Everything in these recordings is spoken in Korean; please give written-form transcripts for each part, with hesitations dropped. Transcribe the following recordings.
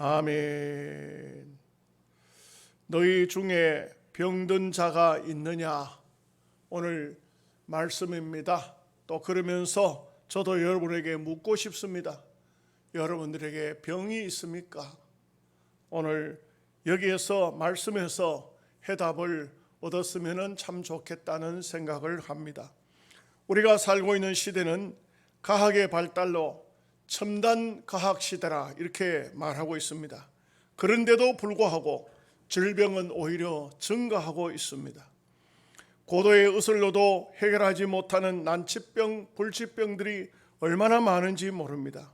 아멘. 너희 중에 병든 자가 있느냐? 오늘 말씀입니다. 또 그러면서 저도 여러분에게 묻고 싶습니다. 여러분들에게 병이 있습니까? 오늘 여기에서 말씀에서 해답을 얻었으면 참 좋겠다는 생각을 합니다. 우리가 살고 있는 시대는 과학의 발달로 첨단 과학 시대라 이렇게 말하고 있습니다. 그런데도 불구하고 질병은 오히려 증가하고 있습니다. 고도의 의술로도 해결하지 못하는 난치병, 불치병들이 얼마나 많은지 모릅니다.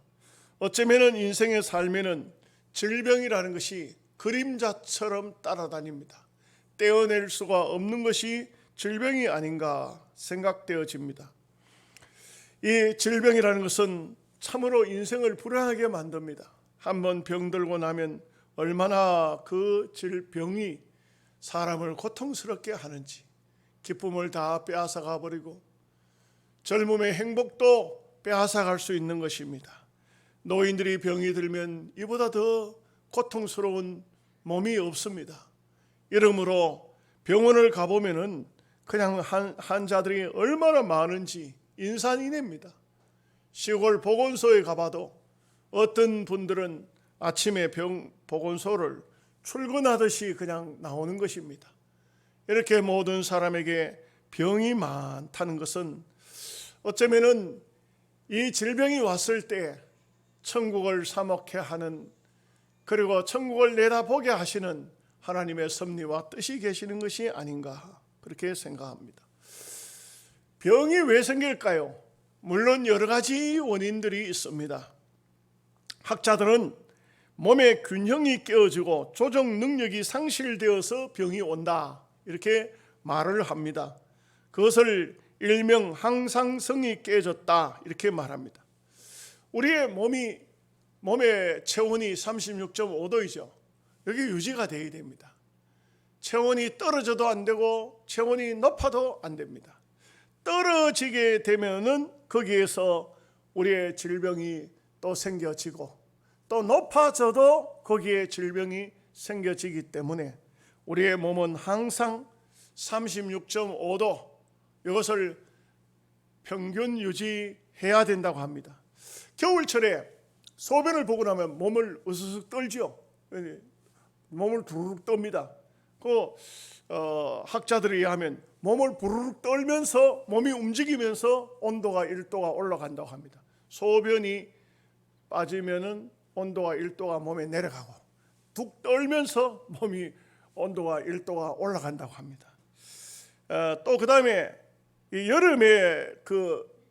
어쩌면 인생의 삶에는 질병이라는 것이 그림자처럼 따라다닙니다. 떼어낼 수가 없는 것이 질병이 아닌가 생각되어집니다. 이 질병이라는 것은 참으로 인생을 불안하게 만듭니다. 한번 병들고 나면 얼마나 그 질병이 사람을 고통스럽게 하는지, 기쁨을 다 빼앗아가 버리고 젊음의 행복도 빼앗아갈 수 있는 것입니다. 노인들이 병이 들면 이보다 더 고통스러운 몸이 없습니다. 이러므로 병원을 가보면은 그냥 환자들이 얼마나 많은지 인산인해입니다. 시골 보건소에 가봐도 어떤 분들은 아침에 보건소를 출근하듯이 그냥 나오는 것입니다. 이렇게 모든 사람에게 병이 많다는 것은 어쩌면은 이 질병이 왔을 때 천국을 사모케 하는, 그리고 천국을 내다보게 하시는 하나님의 섭리와 뜻이 계시는 것이 아닌가 그렇게 생각합니다. 병이 왜 생길까요? 물론 여러 가지 원인들이 있습니다. 학자들은 몸의 균형이 깨어지고 조정 능력이 상실되어서 병이 온다 이렇게 말을 합니다. 그것을 일명 항상성이 깨졌다 이렇게 말합니다. 우리의 몸의 체온이 36.5도이죠. 여기 유지가 되어야 됩니다. 체온이 떨어져도 안 되고 체온이 높아도 안 됩니다. 떨어지게 되면은 거기에서 우리의 질병이 또 생겨지고, 또 높아져도 거기에 질병이 생겨지기 때문에 우리의 몸은 항상 36.5도 이것을 평균 유지해야 된다고 합니다. 겨울철에 소변을 보고 나면 몸을 으스스 떨죠. 몸을 두루룩 떱니다. 학자들이 하면 몸을 부르륵 떨면서 몸이 움직이면서 온도가 1도가 올라간다고 합니다. 소변이 빠지면은 온도가 1도가 몸에 내려가고, 툭 떨면서 몸이 온도가 1도가 올라간다고 합니다. 또 그 다음에 여름에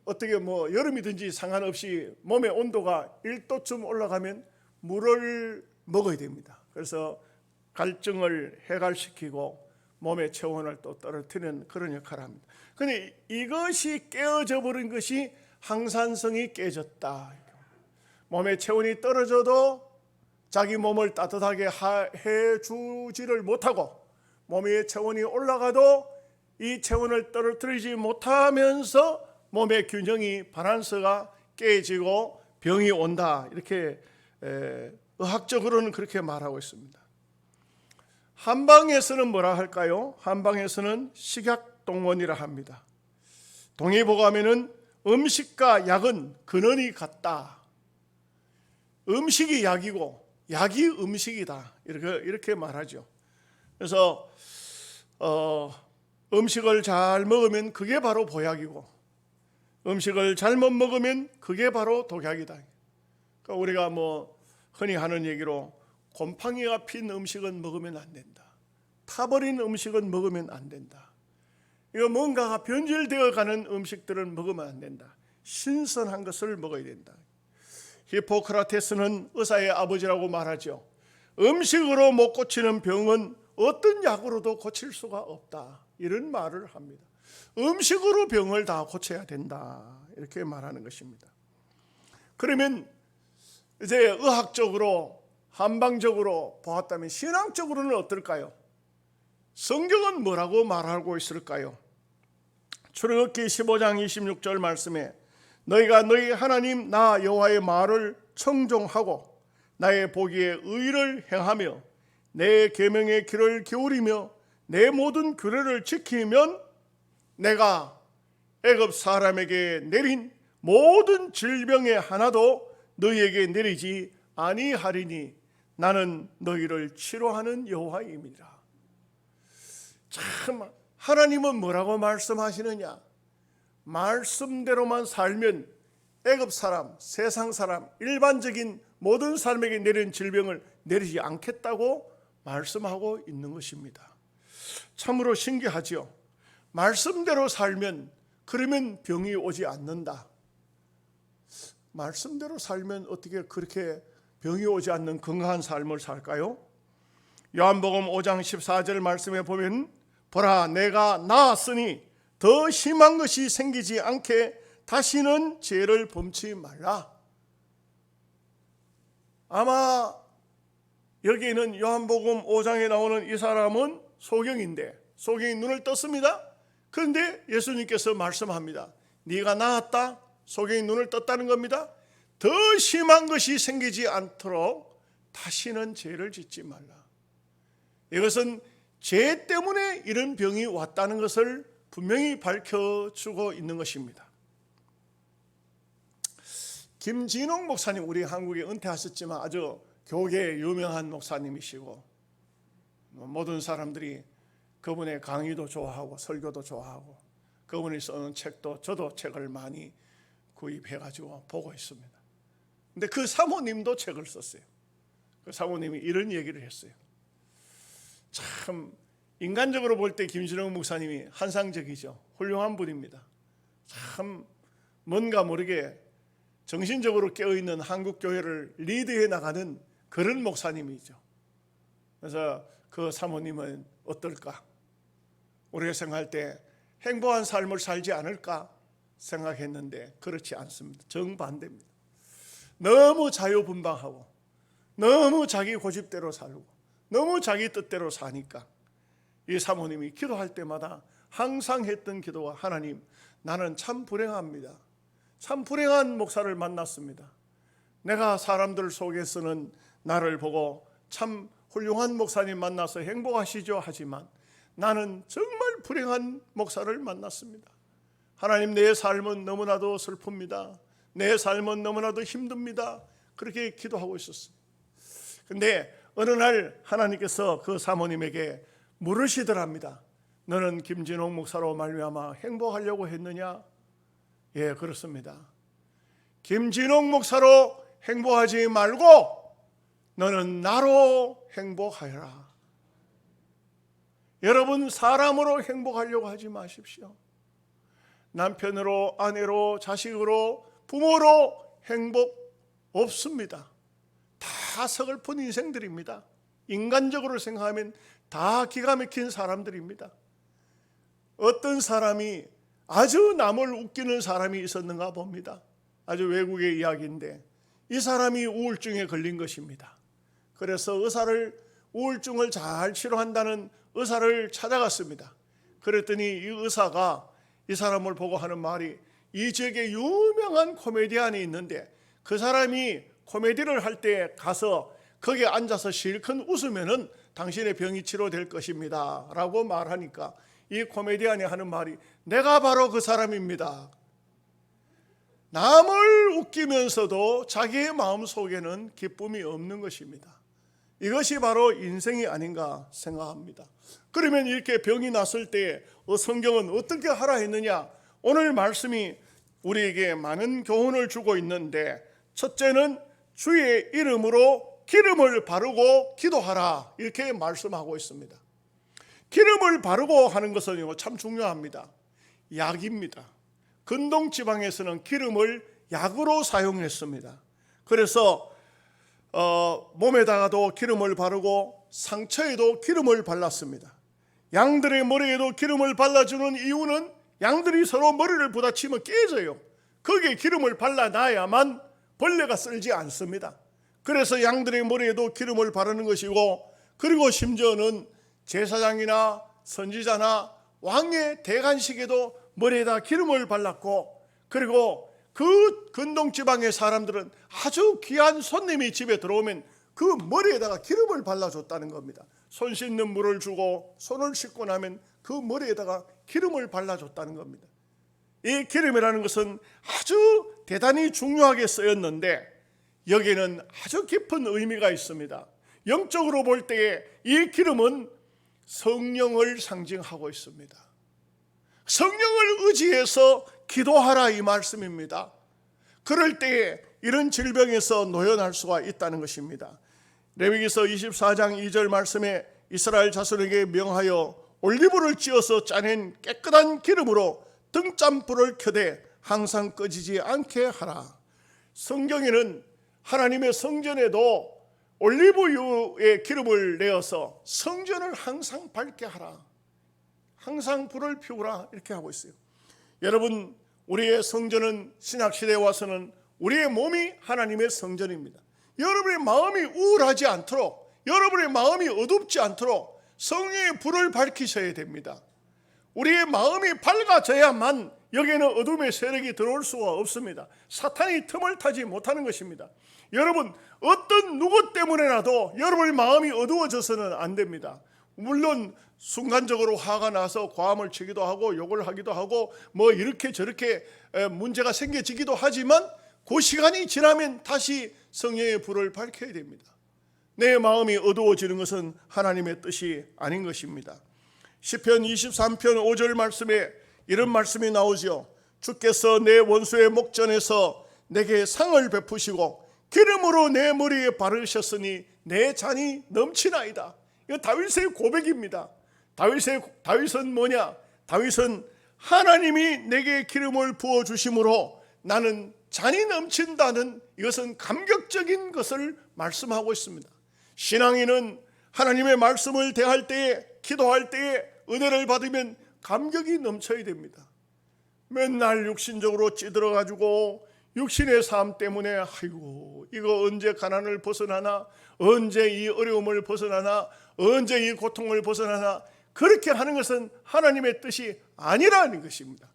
어떻게 여름이든지 상관없이 몸의 온도가 1도쯤 올라가면 물을 먹어야 됩니다. 그래서 갈증을 해갈시키고 몸의 체온을 또 떨어뜨리는 그런 역할을 합니다. 그런데 이것이 깨어져 버린 것이 항산성이 깨졌다. 몸의 체온이 떨어져도 자기 몸을 따뜻하게 해주지를 못하고, 몸의 체온이 올라가도 이 체온을 떨어뜨리지 못하면서 몸의 균형이 바란스가 깨지고 병이 온다. 이렇게 의학적으로는 그렇게 말하고 있습니다. 한방에서는 뭐라 할까요? 한방에서는 식약동원이라 합니다. 동의보감에는 음식과 약은 근원이 같다. 음식이 약이고 약이 음식이다. 이렇게 말하죠. 그래서 음식을 잘 먹으면 그게 바로 보약이고, 음식을 잘못 먹으면 그게 바로 독약이다. 그러니까 우리가 흔히 하는 얘기로 곰팡이가 핀 음식은 먹으면 안 된다. 타버린 음식은 먹으면 안 된다. 이거 뭔가가 변질되어 가는 음식들은 먹으면 안 된다. 신선한 것을 먹어야 된다. 히포크라테스는 의사의 아버지라고 말하죠. 음식으로 못 고치는 병은 어떤 약으로도 고칠 수가 없다. 이런 말을 합니다. 음식으로 병을 다 고쳐야 된다. 이렇게 말하는 것입니다. 그러면 이제 의학적으로 한방적으로 보았다면 신앙적으로는 어떨까요? 성경은 뭐라고 말하고 있을까요? 출애굽기 15장 26절 말씀에 너희가 너희 하나님 나 여호와의 말을 청종하고 나의 보기에 의를 행하며 내 계명의 길을 기울이며 내 모든 규례를 지키면 내가 애굽 사람에게 내린 모든 질병의 하나도 너희에게 내리지 아니하리니 나는 너희를 치료하는 여호와임이라. 참, 하나님은 뭐라고 말씀하시느냐? 말씀대로만 살면 애굽 사람, 세상 사람, 일반적인 모든 사람에게 내린 질병을 내리지 않겠다고 말씀하고 있는 것입니다. 참으로 신기하죠. 말씀대로 살면 그러면 병이 오지 않는다. 말씀대로 살면 어떻게 그렇게 병이 오지 않는 건강한 삶을 살까요? 요한복음 5장 14절 말씀에 보면 보라 내가 나았으니 더 심한 것이 생기지 않게 다시는 죄를 범치 말라. 아마 여기는 요한복음 5장에 나오는 이 사람은 소경인데 소경이 눈을 떴습니다. 그런데 예수님께서 말씀합니다. 네가 나았다. 소경이 눈을 떴다는 겁니다. 더 심한 것이 생기지 않도록 다시는 죄를 짓지 말라. 이것은 죄 때문에 이런 병이 왔다는 것을 분명히 밝혀주고 있는 것입니다. 김진홍 목사님, 우리 한국에 은퇴하셨지만 아주 교계에 유명한 목사님이시고 모든 사람들이 그분의 강의도 좋아하고 설교도 좋아하고 그분이 쓰는 책도 저도 책을 많이 구입해가지고 보고 있습니다. 근데 그 사모님도 책을 썼어요. 그 사모님이 이런 얘기를 했어요. 참 인간적으로 볼 때 김진홍 목사님이 환상적이죠. 훌륭한 분입니다. 참 뭔가 모르게 정신적으로 깨어있는 한국 교회를 리드해 나가는 그런 목사님이죠. 그래서 그 사모님은 어떨까? 우리가 생각할 때 행복한 삶을 살지 않을까 생각했는데 그렇지 않습니다. 정반대입니다. 너무 자유분방하고 너무 자기 고집대로 살고 너무 자기 뜻대로 사니까 이 사모님이 기도할 때마다 항상 했던 기도가 하나님, 나는 참 불행합니다. 참 불행한 목사를 만났습니다. 내가 사람들 속에서는 나를 보고 참 훌륭한 목사님 만나서 행복하시죠 하지만 나는 정말 불행한 목사를 만났습니다. 하나님, 내 삶은 너무나도 슬픕니다. 내 삶은 너무나도 힘듭니다. 그렇게 기도하고 있었어요. 근데 어느 날 하나님께서 그 사모님에게 물으시더랍니다. 너는 김진홍 목사로 말미암아 행복하려고 했느냐? 예, 그렇습니다. 김진홍 목사로 행복하지 말고 너는 나로 행복하여라. 여러분, 사람으로 행복하려고 하지 마십시오. 남편으로, 아내로, 자식으로, 부모로 행복 없습니다. 다 서글픈 인생들입니다. 인간적으로 생각하면 다 기가 막힌 사람들입니다. 어떤 사람이 아주 남을 웃기는 사람이 있었는가 봅니다. 아주 외국의 이야기인데 이 사람이 우울증에 걸린 것입니다. 그래서 우울증을 잘 치료한다는 의사를 찾아갔습니다. 그랬더니 이 의사가 이 사람을 보고 하는 말이, 이 지역에 유명한 코미디언이 있는데 그 사람이 코미디를 할 때 가서 거기에 앉아서 실컷 웃으면은 당신의 병이 치료될 것입니다 라고 말하니까 이 코미디언이 하는 말이, 내가 바로 그 사람입니다. 남을 웃기면서도 자기의 마음속에는 기쁨이 없는 것입니다. 이것이 바로 인생이 아닌가 생각합니다. 그러면 이렇게 병이 났을 때 성경은 어떻게 하라 했느냐? 오늘 말씀이 우리에게 많은 교훈을 주고 있는데, 첫째는 주의 이름으로 기름을 바르고 기도하라, 이렇게 말씀하고 있습니다. 기름을 바르고 하는 것은 참 중요합니다. 약입니다. 근동 지방에서는 기름을 약으로 사용했습니다. 그래서 몸에다가도 기름을 바르고 상처에도 기름을 발랐습니다. 양들의 머리에도 기름을 발라주는 이유는 양들이 서로 머리를 부딪히면 깨져요. 거기에 기름을 발라놔야만 벌레가 쓸지 않습니다. 그래서 양들의 머리에도 기름을 바르는 것이고, 그리고 심지어는 제사장이나 선지자나 왕의 대관식에도 머리에다 기름을 발랐고, 그리고 그 근동 지방의 사람들은 아주 귀한 손님이 집에 들어오면 그 머리에다가 기름을 발라줬다는 겁니다. 손 씻는 물을 주고 손을 씻고 나면 그 머리에다가 기름을 발라줬다는 겁니다. 이 기름이라는 것은 아주 대단히 중요하게 쓰였는데 여기에는 아주 깊은 의미가 있습니다. 영적으로 볼 때에 이 기름은 성령을 상징하고 있습니다. 성령을 의지해서 기도하라 이 말씀입니다. 그럴 때에 이런 질병에서 노연할 수가 있다는 것입니다. 레위기서 24장 2절 말씀에 이스라엘 자손에게 명하여 올리브를 찧어서 짜낸 깨끗한 기름으로 등잔불을 켜되 항상 꺼지지 않게 하라. 성경에는 하나님의 성전에도 올리브유의 기름을 내어서 성전을 항상 밝게 하라, 항상 불을 피우라 이렇게 하고 있어요. 여러분, 우리의 성전은 신약시대에 와서는 우리의 몸이 하나님의 성전입니다. 여러분의 마음이 우울하지 않도록, 여러분의 마음이 어둡지 않도록 성령의 불을 밝히셔야 됩니다. 우리의 마음이 밝아져야만 여기에는 어둠의 세력이 들어올 수가 없습니다. 사탄이 틈을 타지 못하는 것입니다. 여러분, 어떤 누구 때문에라도 여러분의 마음이 어두워져서는 안 됩니다. 물론 순간적으로 화가 나서 고함을 치기도 하고 욕을 하기도 하고 뭐 이렇게 저렇게 문제가 생겨지기도 하지만 그 시간이 지나면 다시 성령의 불을 밝혀야 됩니다. 내 마음이 어두워지는 것은 하나님의 뜻이 아닌 것입니다. 시편 23편 5절 말씀에 이런 말씀이 나오죠. 주께서 내 원수의 목전에서 내게 상을 베푸시고 기름으로 내 머리에 바르셨으니 내 잔이 넘치나이다. 이거 다윗의 고백입니다. 다윗은 뭐냐? 다윗은 하나님이 내게 기름을 부어주심으로 나는 잔이 넘친다는, 이것은 감격적인 것을 말씀하고 있습니다. 신앙인은 하나님의 말씀을 대할 때에, 기도할 때에 은혜를 받으면 감격이 넘쳐야 됩니다. 맨날 육신적으로 찌들어가지고 육신의 삶 때문에 아이고 이거 언제 가난을 벗어나나, 언제 이 어려움을 벗어나나, 언제 이 고통을 벗어나나, 그렇게 하는 것은 하나님의 뜻이 아니라는 것입니다.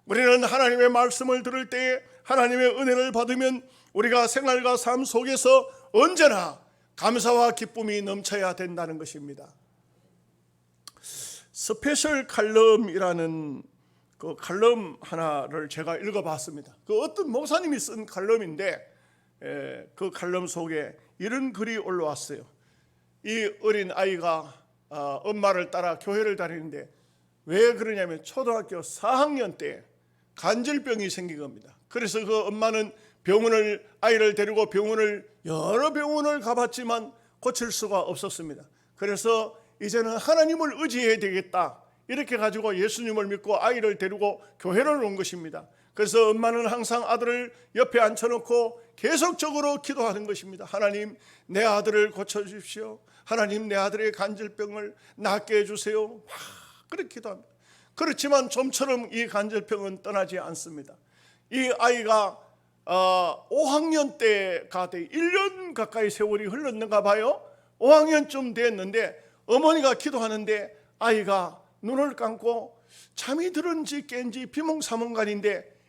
우리는 하나님의 말씀을 들을 때에 하나님의 은혜를 받으면 우리가 생활과 삶 속에서 언제나 감사와 기쁨이 넘쳐야 된다는 것입니다. 스페셜 칼럼이라는 그 칼럼 하나를 제가 읽어봤습니다. 그 어떤 목사님이 쓴 칼럼인데 그 칼럼 속에 이런 글이 올라왔어요. 이 어린 아이가 엄마를 따라 교회를 다니는데 왜 그러냐면 초등학교 4학년 때 간질병이 생긴 겁니다. 그래서 그 엄마는 아이를 데리고 여러 병원을 가봤지만 고칠 수가 없었습니다. 그래서 이제는 하나님을 의지해야 되겠다, 이렇게 가지고 예수님을 믿고 아이를 데리고 교회를 온 것입니다. 그래서 엄마는 항상 아들을 옆에 앉혀놓고 계속적으로 기도하는 것입니다. 하나님, 내 아들을 고쳐주십시오. 하나님, 내 아들의 간질병을 낫게 해주세요. 막 그렇게 기도합니다. 그렇지만 좀처럼 이 간질병은 떠나지 않습니다. 이 아이가 5학년 때가 돼 1년 가까이 세월이 흘렀는가 봐요. 5학년쯤 됐는데 어머니가 기도하는데 아이가 눈을 감고 잠이 들은지 깬지 비몽사몽간인데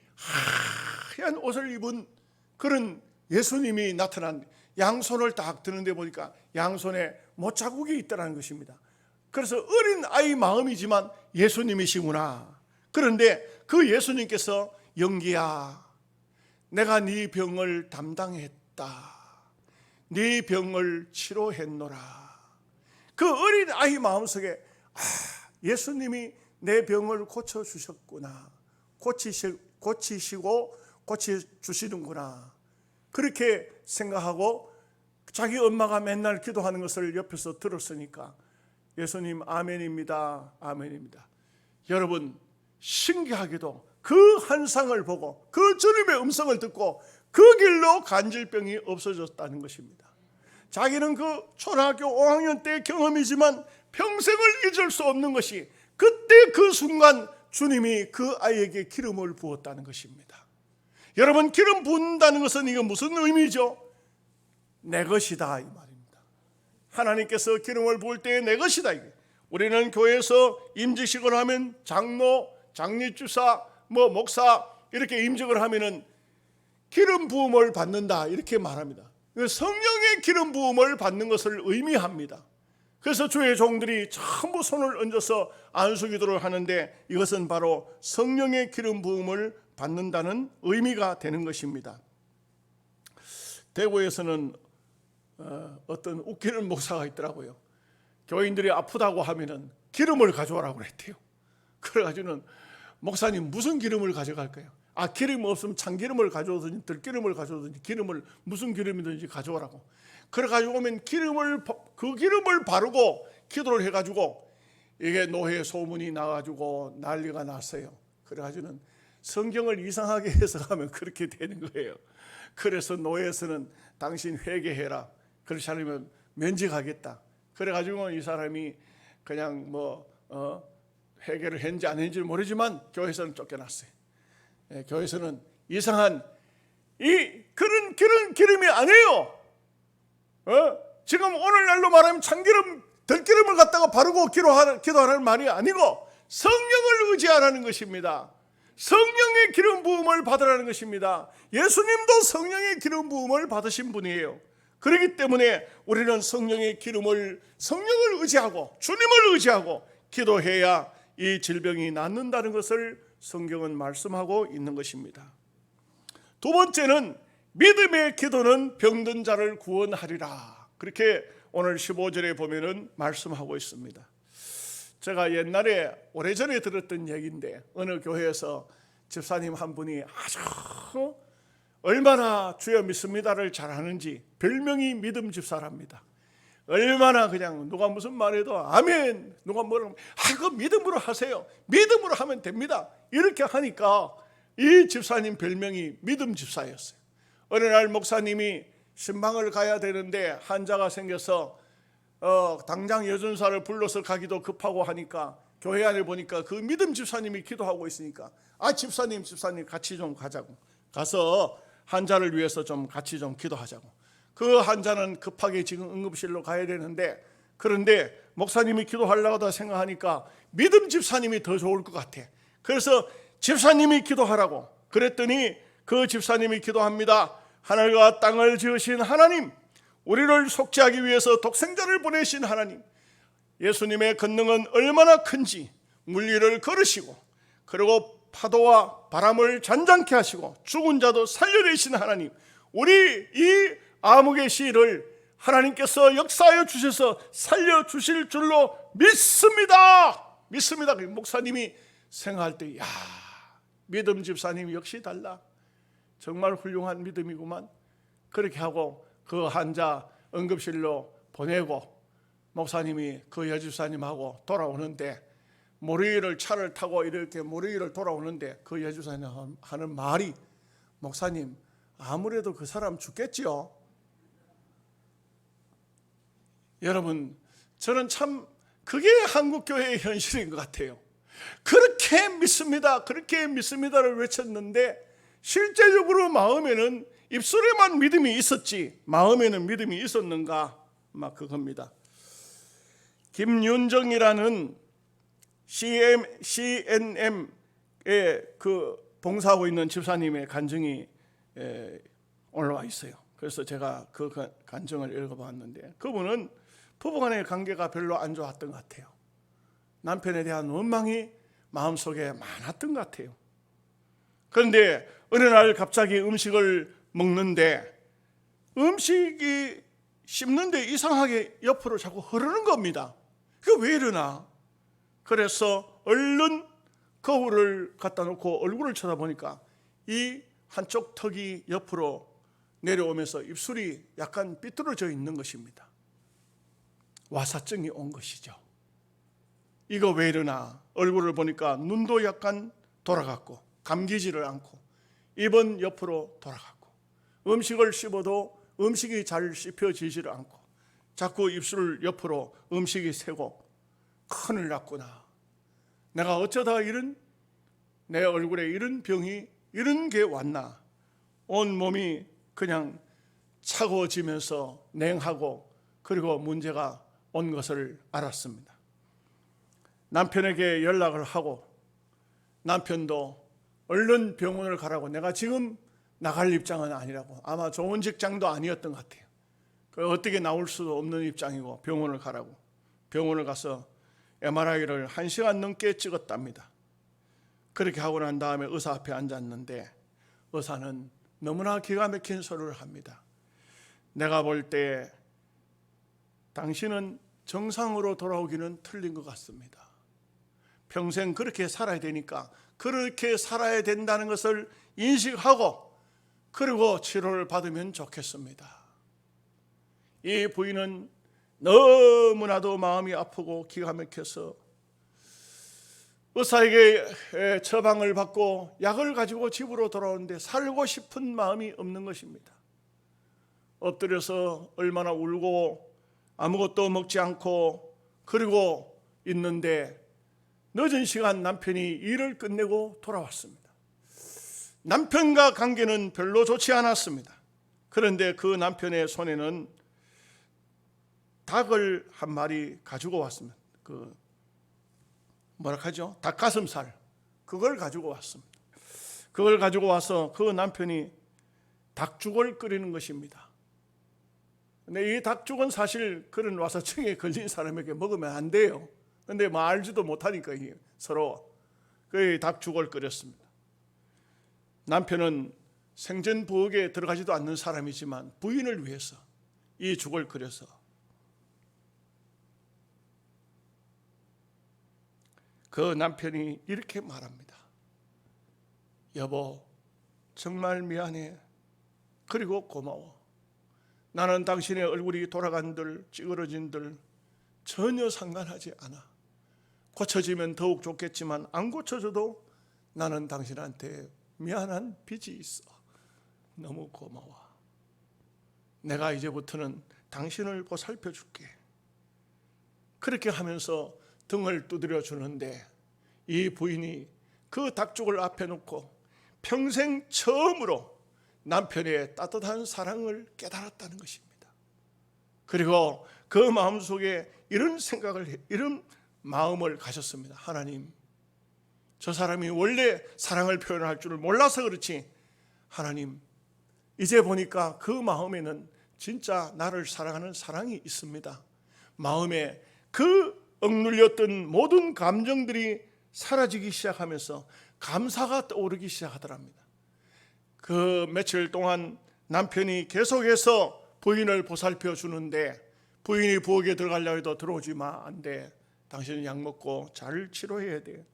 하얀 옷을 입은 그런 예수님이 나타난, 양손을 딱 드는데 보니까 양손에 못자국이 있다는 것입니다. 그래서 어린 아이 마음이지만 예수님이시구나. 그런데 그 예수님께서 영기야, 내가 네 병을 담당했다, 네 병을 치료했노라. 그 어린 아이 마음속에 예수님이 내 병을 고쳐주셨구나, 고치시고 고쳐주시는구나, 그렇게 생각하고 자기 엄마가 맨날 기도하는 것을 옆에서 들었으니까 예수님 아멘입니다, 아멘입니다. 여러분, 신기하게도 그 환상을 보고 그 주님의 음성을 듣고 그 길로 간질병이 없어졌다는 것입니다. 자기는 그 초등학교 5학년 때의 경험이지만 평생을 잊을 수 없는 것이 그때 그 순간 주님이 그 아이에게 기름을 부었다는 것입니다. 여러분, 기름 붓는다는 것은 이거 무슨 의미죠? 내 것이다 이 말입니다. 하나님께서 기름을 부을 때 내 것이다. 우리는 교회에서 임직식을 하면 장로, 장례주사, 목사 이렇게 임직을 하면은 기름 부음을 받는다 이렇게 말합니다. 성령의 기름 부음을 받는 것을 의미합니다. 그래서 주의 종들이 전부 손을 얹어서 안수기도를 하는데 이것은 바로 성령의 기름 부음을 받는다는 의미가 되는 것입니다. 대구에서는 어떤 웃기는 목사가 있더라고요. 교인들이 아프다고 하면은 기름을 가져오라고 그랬대요. 그래가지고는 목사님 무슨 기름을 가져갈까요? 기름 없으면 참기름을 가져오든지 들기름을 가져오든지 기름을 무슨 기름이든지 가져오라고. 그래 가지고 오면 그 기름을 바르고 기도를 해가지고 이게 노예 소문이 나가지고 난리가 났어요. 그래가지고는 성경을 이상하게 해석하면 그렇게 되는 거예요. 그래서 노예에서는 당신 회개해라. 그렇지 않으면 면직하겠다. 그래가지고 이 사람이 그냥 회개를 했는지 안 했는지 모르지만 교회에서는 쫓겨났어요. 교회에서는 이상한 그런 기름이 아니에요. 지금 오늘날로 말하면 참기름, 들기름을 갖다가 바르고 기도하라는 말이 아니고 성령을 의지하라는 것입니다. 성령의 기름 부음을 받으라는 것입니다. 예수님도 성령의 기름 부음을 받으신 분이에요. 그렇기 때문에 우리는 성령을 의지하고 주님을 의지하고 기도해야 이 질병이 낫는다는 것을 성경은 말씀하고 있는 것입니다. 두 번째는 믿음의 기도는 병든 자를 구원하리라. 그렇게 오늘 15절에 보면은 말씀하고 있습니다. 제가 옛날에 오래전에 들었던 얘기인데 어느 교회에서 집사님 한 분이 아주 얼마나 주여 믿습니다를 잘하는지 별명이 믿음 집사랍니다. 얼마나 그냥 누가 무슨 말해도 아멘, 누가 뭐라고 그 믿음으로 하세요. 믿음으로 하면 됩니다. 이렇게 하니까 이 집사님 별명이 믿음 집사였어요. 어느 날 목사님이 신방을 가야 되는데 환자가 생겨서 당장 여전사를 불러서 가기도 급하고 하니까 교회 안에 보니까 그 믿음 집사님이 기도하고 있으니까 집사님 같이 좀 가자고 가서 환자를 위해서 좀 같이 좀 기도하자고. 그 환자는 급하게 지금 응급실로 가야 되는데 그런데 목사님이 기도하려고 생각하니까 믿음 집사님이 더 좋을 것 같아. 그래서 집사님이 기도하라고 그랬더니 그 집사님이 기도합니다. 하늘과 땅을 지으신 하나님, 우리를 속죄하기 위해서 독생자를 보내신 하나님, 예수님의 권능은 얼마나 큰지 물리를 걸으시고 그리고 파도와 바람을 잔잔케 하시고 죽은 자도 살려내신 하나님, 우리 이 아무개 시를 하나님께서 역사하여 주셔서 살려주실 줄로 믿습니다. 목사님이 생각할 때 믿음 집사님이 역시 달라. 정말 훌륭한 믿음이구만. 그렇게 하고 그 환자 응급실로 보내고 목사님이 그 여집사님하고 돌아오는데 모래위를 차를 타고 이렇게 모래위를 돌아오는데 그 여집사님 하는 말이 목사님 아무래도 그 사람 죽겠지요. 여러분 저는 참 그게 한국교회의 현실인 것 같아요. 그렇게 믿습니다를 외쳤는데 실제적으로 마음에는 입술에만 믿음이 있었지 마음에는 믿음이 있었는가 막 그겁니다. 김윤정이라는 CNM에 그 봉사하고 있는 집사님의 간증이 올라와 있어요. 그래서 제가 그 간증을 읽어봤는데 그분은 부부간의 관계가 별로 안 좋았던 것 같아요. 남편에 대한 원망이 마음속에 많았던 것 같아요. 그런데 어느 날 갑자기 음식을 먹는데 음식이 씹는데 이상하게 옆으로 자꾸 흐르는 겁니다. 그게 왜 이러나? 그래서 얼른 거울을 갖다 놓고 얼굴을 쳐다보니까 이 한쪽 턱이 옆으로 내려오면서 입술이 약간 삐뚤어져 있는 것입니다. 와사증이 온 것이죠. 이거 왜 이러나? 얼굴을 보니까 눈도 약간 돌아갔고 감기지를 않고 입은 옆으로 돌아갔고 음식을 씹어도 음식이 잘 씹혀지지를 않고 자꾸 입술을 옆으로 음식이 새고 큰일 났구나. 내가 어쩌다 내 얼굴에 이런 병이 이런 게 왔나. 온 몸이 그냥 차가워지면서 냉하고 그리고 문제가 온 것을 알았습니다. 남편에게 연락을 하고 남편도 얼른 병원을 가라고 내가 지금 나갈 입장은 아니라고. 아마 좋은 직장도 아니었던 것 같아요. 어떻게 나올 수도 없는 입장이고 병원을 가라고. 병원을 가서 MRI를 1시간 넘게 찍었답니다. 그렇게 하고 난 다음에 의사 앞에 앉았는데 의사는 너무나 기가 막힌 소리를 합니다. 내가 볼 때 당신은 정상으로 돌아오기는 틀린 것 같습니다. 평생 그렇게 살아야 되니까 그렇게 살아야 된다는 것을 인식하고 그리고 치료를 받으면 좋겠습니다. 이 부인은 너무나도 마음이 아프고 기가 막혀서 의사에게 처방을 받고 약을 가지고 집으로 돌아오는데 살고 싶은 마음이 없는 것입니다. 엎드려서 얼마나 울고 아무것도 먹지 않고 그리고 있는데 늦은 시간 남편이 일을 끝내고 돌아왔습니다. 남편과 관계는 별로 좋지 않았습니다. 그런데 그 남편의 손에는 닭을 한 마리 가지고 왔습니다. 닭가슴살 그걸 가지고 왔습니다. 그걸 가지고 와서 그 남편이 닭죽을 끓이는 것입니다. 근데 이 닭죽은 사실 그런 와서증에 걸린 사람에게 먹으면 안 돼요. 근데 뭐 알지도 못하니까 서로 그 닭죽을 끓였습니다. 남편은 생전 부엌에 들어가지도 않는 사람이지만 부인을 위해서 이 죽을 끓여서 그 남편이 이렇게 말합니다. 여보, 정말 미안해. 그리고 고마워. 나는 당신의 얼굴이 돌아간들 찌그러진들 전혀 상관하지 않아. 고쳐지면 더욱 좋겠지만 안 고쳐져도 나는 당신한테 미안한 빚이 있어. 너무 고마워. 내가 이제부터는 당신을 보살펴 줄게. 그렇게 하면서 등을 두드려 주는데 이 부인이 그 닭죽을 앞에 놓고 평생 처음으로 남편의 따뜻한 사랑을 깨달았다는 것입니다. 그리고 그 마음속에 이런 마음을 가졌습니다. 하나님, 저 사람이 원래 사랑을 표현할 줄을 몰라서 그렇지, 하나님, 이제 보니까 그 마음에는 진짜 나를 사랑하는 사랑이 있습니다. 마음에 그 억눌렸던 모든 감정들이 사라지기 시작하면서 감사가 떠오르기 시작하더랍니다. 그 며칠 동안 남편이 계속해서 부인을 보살펴 주는데 부인이 부엌에 들어가려고 해도 들어오지 마, 안 돼. 당신은 약 먹고 잘 치료해야 돼.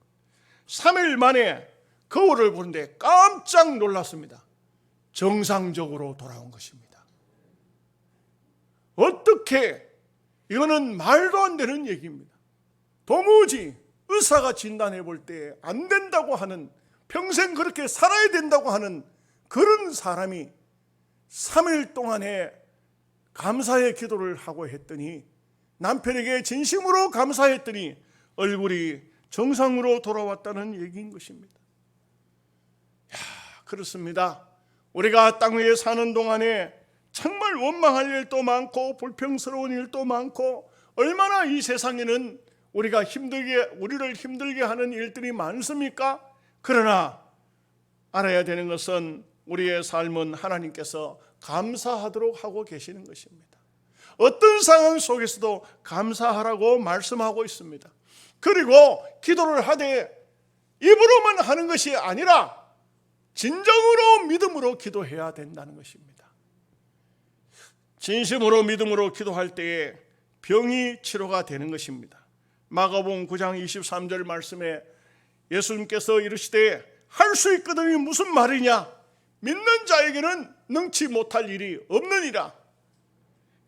3일 만에 거울을 보는데 깜짝 놀랐습니다. 정상적으로 돌아온 것입니다. 어떻게, 이거는 말도 안 되는 얘기입니다. 도무지 의사가 진단해 볼 때 안 된다고 하는, 평생 그렇게 살아야 된다고 하는 그런 사람이 3일 동안에 감사의 기도를 하고 했더니, 남편에게 진심으로 감사했더니 얼굴이 정상으로 돌아왔다는 얘기인 것입니다. 그렇습니다. 우리가 땅 위에 사는 동안에 정말 원망할 일도 많고 불평스러운 일도 많고 얼마나 이 세상에는 우리를 힘들게 하는 일들이 많습니까? 그러나 알아야 되는 것은 우리의 삶은 하나님께서 감사하도록 하고 계시는 것입니다. 어떤 상황 속에서도 감사하라고 말씀하고 있습니다. 그리고 기도를 하되 입으로만 하는 것이 아니라 진정으로 믿음으로 기도해야 된다는 것입니다. 진심으로 믿음으로 기도할 때에 병이 치료가 되는 것입니다. 마가복음 9장 23절 말씀에 예수님께서 이르시되 할 수 있거든이 무슨 말이냐? 믿는 자에게는 능치 못할 일이 없느니라.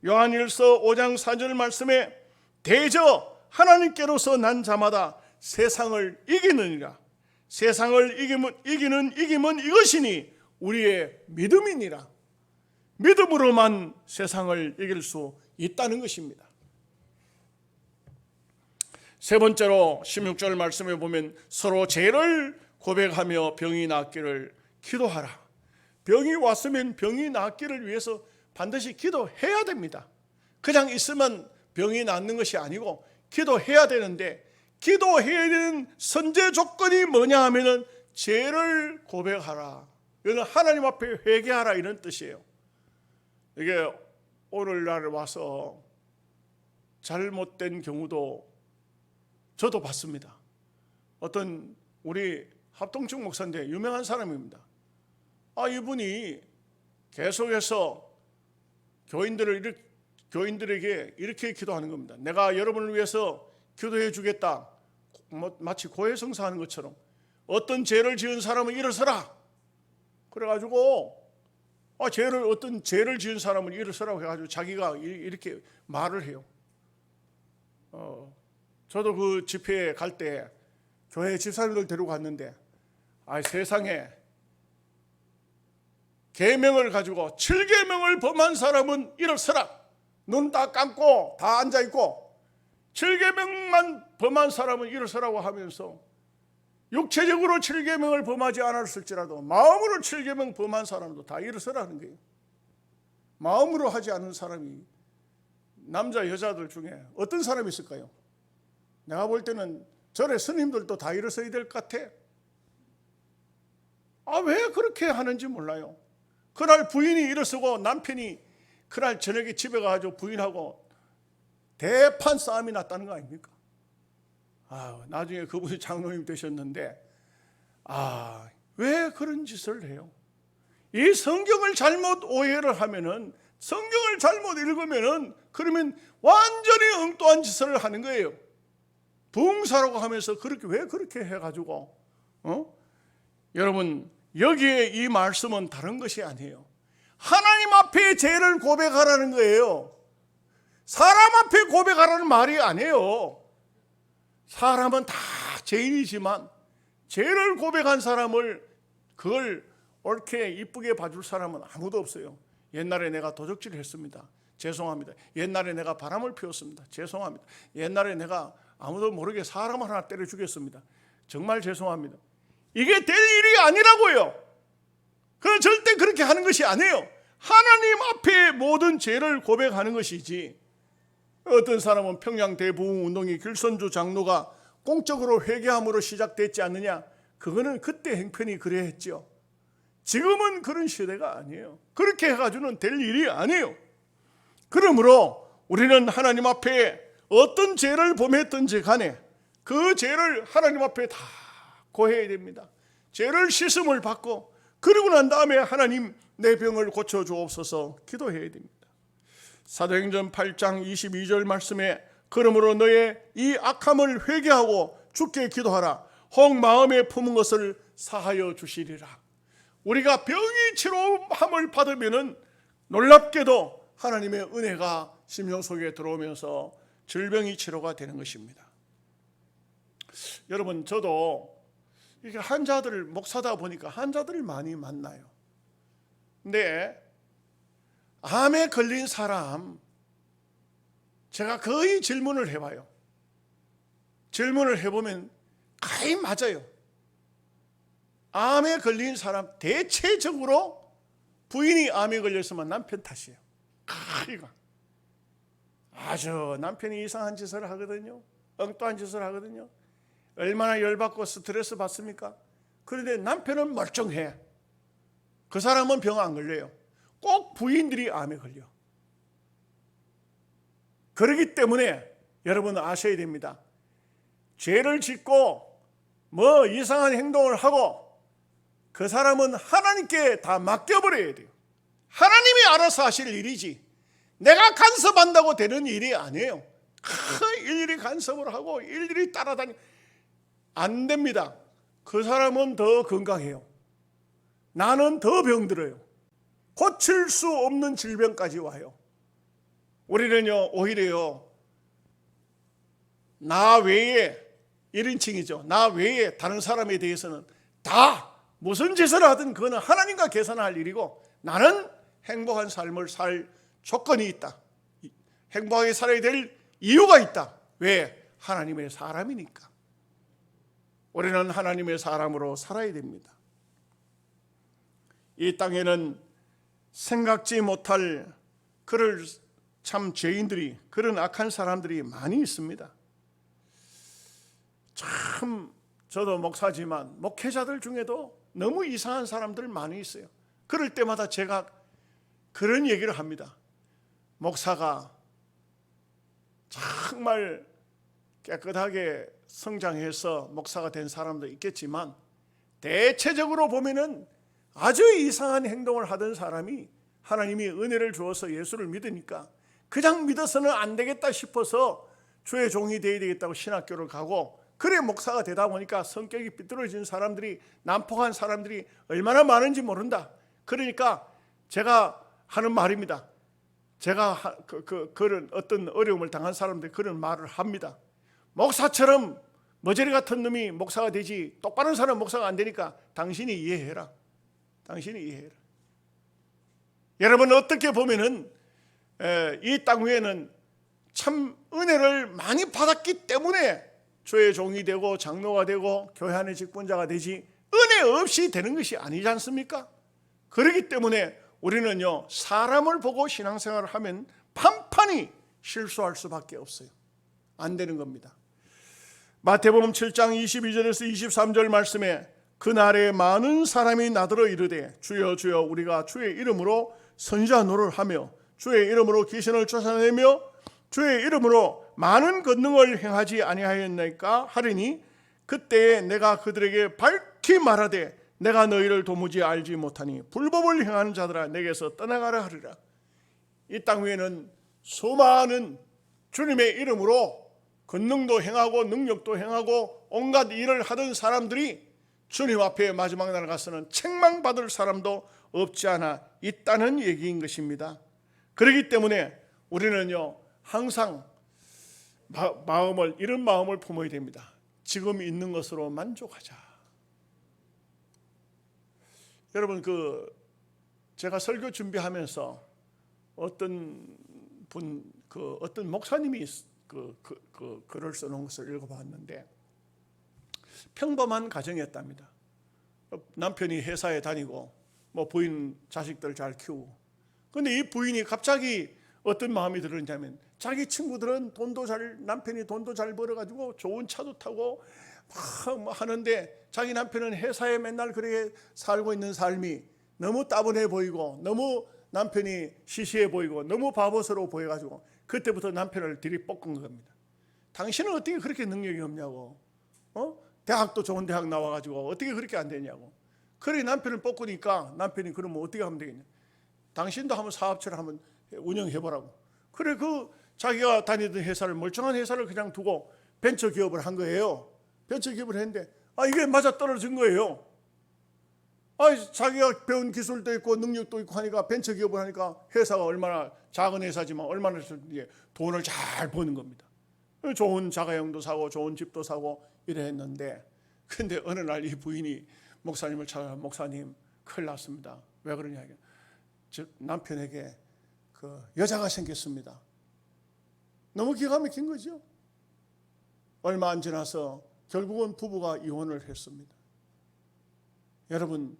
요한일서 5장 4절 말씀에 대저 하나님께로서 난 자마다 세상을 이기느니라. 세상을 이기는 이것이니 우리의 믿음이니라. 믿음으로만 세상을 이길 수 있다는 것입니다. 세 번째로 16절 말씀에 보면 서로 죄를 고백하며 병이 낫기를 기도하라. 병이 왔으면 병이 낫기를 위해서 반드시 기도해야 됩니다. 그냥 있으면 병이 낫는 것이 아니고 기도해야 되는데, 기도해야 되는 선제 조건이 뭐냐 하면은 죄를 고백하라. 이거는 하나님 앞에 회개하라 이런 뜻이에요. 이게 오늘날 와서 잘못된 경우도 저도 봤습니다. 어떤 우리 합동측 목사인데 유명한 사람입니다. 이분이 계속해서 교인들에게 이렇게 기도하는 겁니다. 내가 여러분을 위해서 기도해 주겠다. 마치 고해성사하는 것처럼 어떤 죄를 지은 사람은 일어서라. 그래가지고 어떤 죄를 지은 사람은 일어서라고 해가지고 자기가 이렇게 말을 해요. 저도 그 집회에 갈 때 교회 집사님들 데리고 갔는데 세상에 계명을 가지고 7계명을 범한 사람은 일어서라. 눈 다 감고 다 앉아있고 7계명만 범한 사람은 일어서라고 하면서 육체적으로 7계명을 범하지 않았을지라도 마음으로 7계명 범한 사람도 다 일어서라는 거예요. 마음으로 하지 않은 사람이 남자 여자들 중에 어떤 사람이 있을까요? 내가 볼 때는 절에 스님들도 다 일어서야 될 것 같아. 왜 그렇게 하는지 몰라요. 그날 부인이 일어서고 남편이 그날 저녁에 집에 가서 부인하고 대판 싸움이 났다는 거 아닙니까? 나중에 그분이 장로님 되셨는데 왜 그런 짓을 해요? 이 성경을 잘못 오해를 하면은, 성경을 잘못 읽으면은 그러면 완전히 엉뚱한 짓을 하는 거예요. 부흥사라고 하면서 왜 그렇게 해가지고 여러분, 여기에 이 말씀은 다른 것이 아니에요. 하나님 앞에 죄를 고백하라는 거예요. 사람 앞에 고백하라는 말이 아니에요. 사람은 다 죄인이지만 죄를 고백한 사람을 그걸 옳게 이쁘게 봐줄 사람은 아무도 없어요. 옛날에 내가 도적질을 했습니다. 죄송합니다. 옛날에 내가 바람을 피웠습니다. 죄송합니다. 옛날에 내가 아무도 모르게 사람을 하나 때려 죽였습니다. 정말 죄송합니다. 이게 될 일이 아니라고요. 절대 그렇게 하는 것이 아니에요. 하나님 앞에 모든 죄를 고백하는 것이지. 어떤 사람은 평양 대부흥운동이 길선주 장로가 공적으로 회개함으로 시작됐지 않느냐? 그거는 그때 행편이 그래 했죠. 지금은 그런 시대가 아니에요. 그렇게 해가지고는 될 일이 아니에요. 그러므로 우리는 하나님 앞에 어떤 죄를 범했든지 간에 그 죄를 하나님 앞에 다 고해야 됩니다. 죄를 씻음을 받고 그러고 난 다음에 하나님 내 병을 고쳐주옵소서 기도해야 됩니다. 사도행전 8장 22절 말씀에 그러므로 너의 이 악함을 회개하고 주께 기도하라. 혹 마음에 품은 것을 사하여 주시리라. 우리가 병이 치료함을 받으면 놀랍게도 하나님의 은혜가 심령 속에 들어오면서 질병이 치료가 되는 것입니다. 여러분, 저도 이렇게 환자들을 목사다 보니까 환자들을 많이 만나요. 근데 암에 걸린 사람 제가 거의 질문을 해봐요. 질문을 해보면 거의 맞아요. 암에 걸린 사람 대체적으로 부인이 암에 걸렸으면 남편 탓이에요. 아주 남편이 이상한 짓을 하거든요. 엉뚱한 짓을 하거든요. 얼마나 열받고 스트레스 받습니까? 그런데 남편은 멀쩡해. 그 사람은 병 안 걸려요. 꼭 부인들이 암에 걸려. 그렇기 때문에 여러분 아셔야 됩니다. 죄를 짓고 이상한 행동을 하고 그 사람은 하나님께 다 맡겨버려야 돼요. 하나님이 알아서 하실 일이지 내가 간섭한다고 되는 일이 아니에요. 일일이 간섭을 하고 일일이 따라다니 안 됩니다. 그 사람은 더 건강해요. 나는 더 병들어요. 고칠 수 없는 질병까지 와요. 우리는요 오히려요 나 외에 1인칭이죠. 나 외에 다른 사람에 대해서는 다 무슨 짓을 하든 그거는 하나님과 계산할 일이고 나는 행복한 삶을 살 조건이 있다. 행복하게 살아야 될 이유가 있다. 왜? 하나님의 사람이니까. 우리는 하나님의 사람으로 살아야 됩니다. 이 땅에는 생각지 못할 그럴 참 죄인들이, 그런 악한 사람들이 많이 있습니다. 참 저도 목사지만 목회자들 중에도 너무 이상한 사람들 많이 있어요. 그럴 때마다 제가 그런 얘기를 합니다. 목사가 정말 깨끗하게 성장해서 목사가 된 사람도 있겠지만 대체적으로 보면은 아주 이상한 행동을 하던 사람이 하나님이 은혜를 주어서 예수를 믿으니까 그냥 믿어서는 안 되겠다 싶어서 주의 종이 되어야 되겠다고 신학교를 가고, 그래 목사가 되다 보니까 성격이 삐뚤어진 사람들이, 난폭한 사람들이 얼마나 많은지 모른다. 그러니까 제가 하는 말입니다. 제가 그런 어떤 어려움을 당한 사람들 그런 말을 합니다. 목사처럼 머저리 같은 놈이 목사가 되지 똑바른 사람 목사가 안 되니까 당신이 이해해라. 당신이 이해해라. 여러분, 어떻게 보면은 이 땅 위에는 참 은혜를 많이 받았기 때문에 주의 종이 되고 장로가 되고 교회 안의 직분자가 되지, 은혜 없이 되는 것이 아니지 않습니까? 그렇기 때문에 우리는요, 사람을 보고 신앙생활을 하면 판판히 실수할 수밖에 없어요. 안 되는 겁니다. 마태복음 7장 22절에서 23절 말씀에 그날에 많은 사람이 나더러 이르되 주여 주여 우리가 주의 이름으로 선지자 노릇을 하며 주의 이름으로 귀신을 쫓아내며 주의 이름으로 많은 권능을 행하지 아니하였나이까 하리니 그때에 내가 그들에게 밝히 말하되 내가 너희를 도무지 알지 못하니 불법을 행하는 자들아 내게서 떠나가라 하리라. 이 땅 위에는 수많은 주님의 이름으로 권능도 행하고 능력도 행하고 온갖 일을 하던 사람들이 주님 앞에 마지막 날 가서는 책망받을 사람도 없지 않아 있다는 얘기인 것입니다. 그렇기 때문에 우리는요, 항상 이런 마음을 품어야 됩니다. 지금 있는 것으로 만족하자. 여러분, 제가 설교 준비하면서 어떤 목사님이 글을 써놓은 것을 읽어봤는데, 평범한 가정이었답니다. 남편이 회사에 다니고 부인 자식들 잘 키우고, 근데 이 부인이 갑자기 어떤 마음이 들었냐면 자기 친구들은 남편이 돈도 잘 벌어가지고 좋은 차도 타고 막 하는데 자기 남편은 회사에 맨날 그렇게 살고 있는 삶이 너무 따분해 보이고 너무 남편이 시시해 보이고 너무 바보스러워 보여가지고 그때부터 남편을 들이볶은 겁니다. 당신은 어떻게 그렇게 능력이 없냐고, 대학도 좋은 대학 나와가지고 어떻게 그렇게 안 되냐고. 그래 남편을 볶으니까 남편이 그러면 어떻게 하면 되겠냐, 당신도 한번 사업체를 한번 운영해보라고. 그래 자기가 다니던 회사를, 멀쩡한 회사를 그냥 두고 벤처기업을 한 거예요. 벤처기업을 했는데 이게 맞아 떨어진 거예요. 자기가 배운 기술도 있고 능력도 있고 하니까 벤처기업을 하니까 회사가 얼마나 작은 회사지만 얼마나 돈을 잘 버는 겁니다. 좋은 자가용도 사고 좋은 집도 사고 이래 했는데, 근데 어느 날 이 부인이 목사님을 찾아, 목사님 큰일 났습니다. 왜 그러냐, 남편에게 여자가 생겼습니다. 너무 기가 막힌 거죠. 얼마 안 지나서 결국은 부부가 이혼을 했습니다. 여러분,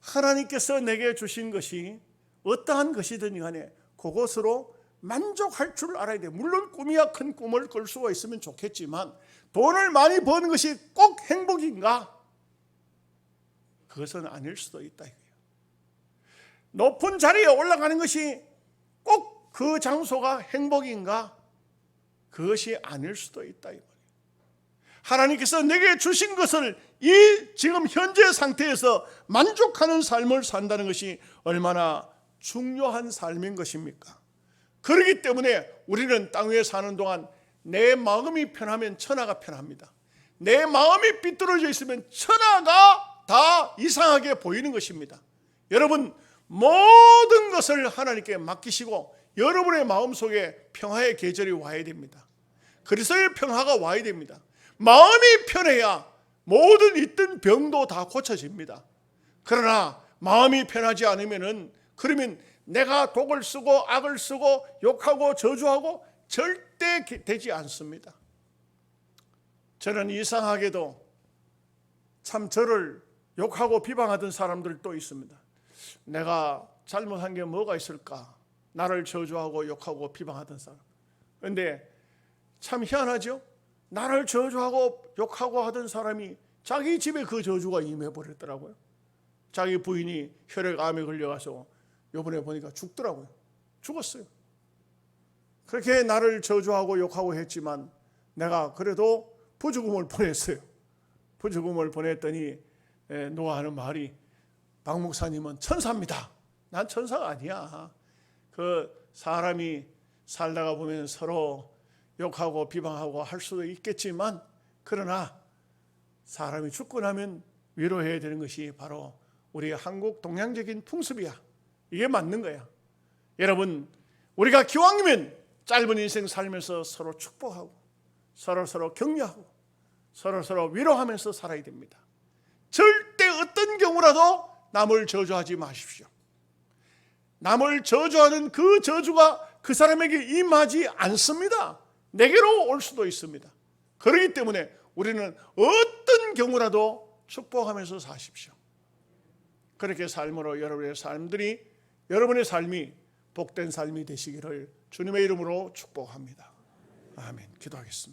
하나님께서 내게 주신 것이 어떠한 것이든 간에 그것으로 만족할 줄 알아야 돼요. 물론 꿈이야 큰 꿈을 꿀 수가 있으면 좋겠지만 돈을 많이 버는 것이 꼭 행복인가? 그것은 아닐 수도 있다 이거예요. 높은 자리에 올라가는 것이 꼭 그 장소가 행복인가? 그것이 아닐 수도 있다 이 말이에요. 하나님께서 내게 주신 것을 이 지금 현재 상태에서 만족하는 삶을 산다는 것이 얼마나 중요한 삶인 것입니까? 그렇기 때문에 우리는 땅 위에 사는 동안 내 마음이 편하면 천하가 편합니다. 내 마음이 삐뚤어져 있으면 천하가 다 이상하게 보이는 것입니다. 여러분, 모든 것을 하나님께 맡기시고 여러분의 마음속에 평화의 계절이 와야 됩니다. 그리스도의 평화가 와야 됩니다. 마음이 편해야 모든 있던 병도 다 고쳐집니다. 그러나 마음이 편하지 않으면 그러면 내가 독을 쓰고 악을 쓰고 욕하고 저주하고 절대 되지 않습니다. 저는 이상하게도 참 저를 욕하고 비방하던 사람들도 있습니다. 내가 잘못한 게 뭐가 있을까? 나를 저주하고 욕하고 비방하던 사람. 그런데 참 희한하죠? 나를 저주하고 욕하고 하던 사람이 자기 집에 그 저주가 임해버렸더라고요. 자기 부인이 혈액암에 걸려가서 요번에 보니까 죽더라고요. 죽었어요. 그렇게 나를 저주하고 욕하고 했지만 내가 그래도 부죽음을 보냈어요. 부죽음을 보냈더니 누가 하는 말이, 박 목사님은 천사입니다. 난 천사가 아니야. 그 사람이 살다가 보면 서로 욕하고 비방하고 할 수도 있겠지만, 그러나 사람이 죽고 나면 위로해야 되는 것이 바로 우리 한국 동양적인 풍습이야. 이게 맞는 거야. 여러분, 우리가 기왕이면 짧은 인생 살면서 서로 축복하고 서로 격려하고 서로 위로하면서 살아야 됩니다. 절대 어떤 경우라도 남을 저주하지 마십시오. 남을 저주하는 그 저주가 그 사람에게 임하지 않습니다. 내게로 올 수도 있습니다. 그렇기 때문에 우리는 어떤 경우라도 축복하면서 사십시오. 그렇게 삶으로 여러분의 삶이 복된 삶이 되시기를 주님의 이름으로 축복합니다. 아멘. 기도하겠습니다.